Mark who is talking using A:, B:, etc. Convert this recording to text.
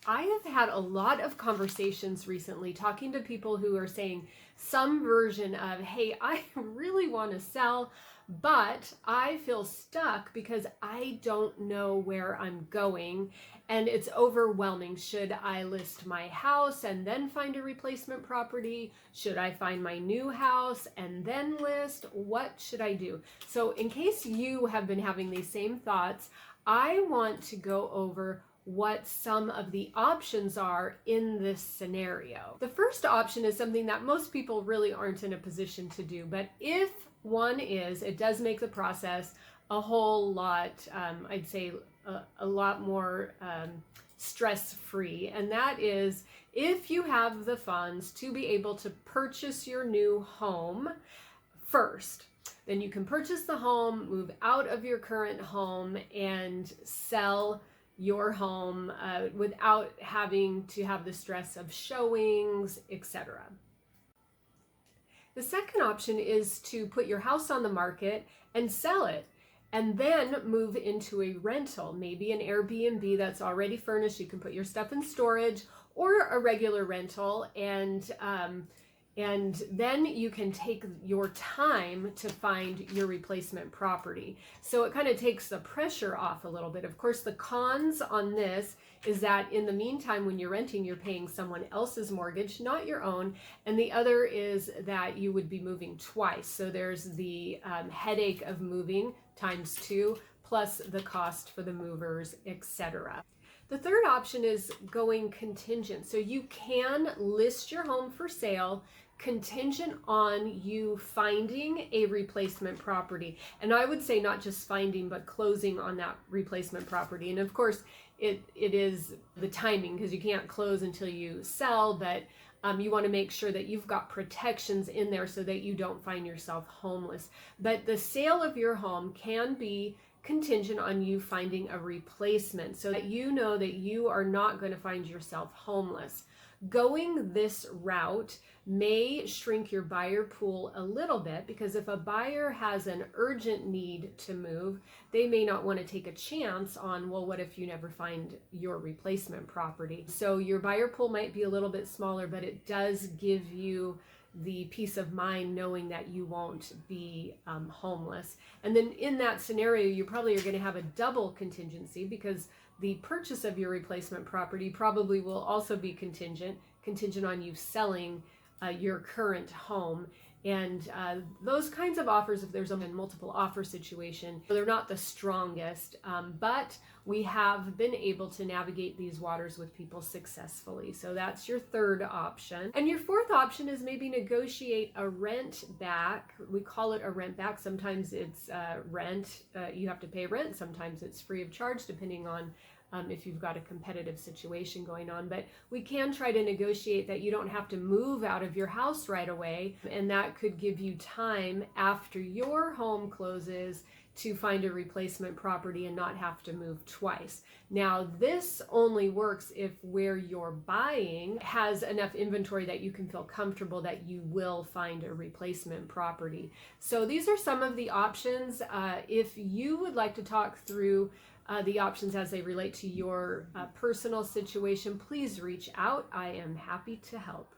A: I have had a lot of conversations recently talking to people who are saying some version of, hey, I really want to sell, but I feel stuck because I don't know where I'm going and it's overwhelming. Should I list my house and then find a replacement property? Should I find my new house and then list? What should I do? So in case you have been having these same thoughts, I want to go over what some of the options are in this scenario. The first option is something that most people really aren't in a position to do, but if one is, it does make the process a whole lot, I'd say a lot more stress-free, and that is if you have the funds to be able to purchase your new home first. Then you can purchase the home, move out of your current home, and sell your home without having to have the stress of showings, etc. The second option is to put your house on the market and sell it, and then move into a rental, maybe an Airbnb that's already furnished. You can put your stuff in storage, or a regular rental, and then you can take your time to find your replacement property. So it kind of takes the pressure off a little bit. Of course, the cons on this is that in the meantime, when you're renting, you're paying someone else's mortgage, not your own. And the other is that you would be moving twice. So there's the headache of moving times 2, plus the cost for the movers, etc. The third option is going contingent. So you can list your home for sale contingent on you finding a replacement property. And I would say not just finding, but closing on that replacement property. And of course, it is the timing, because you can't close until you sell, but you want to make sure that you've got protections in there so that you don't find yourself homeless. But the sale of your home can be contingent on you finding a replacement so that you know that you are not going to find yourself homeless. Going this route may shrink your buyer pool a little bit, because if a buyer has an urgent need to move, they may not want to take a chance on, well, what if you never find your replacement property? So your buyer pool might be a little bit smaller, but it does give you the peace of mind knowing that you won't be homeless. And then in that scenario, you probably are going to have a double contingency, because the purchase of your replacement property probably will also be contingent on you selling your current home. And those kinds of offers, if there's a multiple offer situation, they're not the strongest, but we have been able to navigate these waters with people successfully. So that's your third option. And your fourth option is maybe negotiate a rent back. We call it a rent back. Sometimes it's rent. You have to pay rent. Sometimes it's free of charge, depending on if you've got a competitive situation going on. But we can try to negotiate that you don't have to move out of your house right away, and that could give you time after your home closes to find a replacement property and not have to move twice. Now, this only works if where you're buying has enough inventory that you can feel comfortable that you will find a replacement property. So these are some of the options. If you would like to talk through the options as they relate to your personal situation, please reach out. I am happy to help.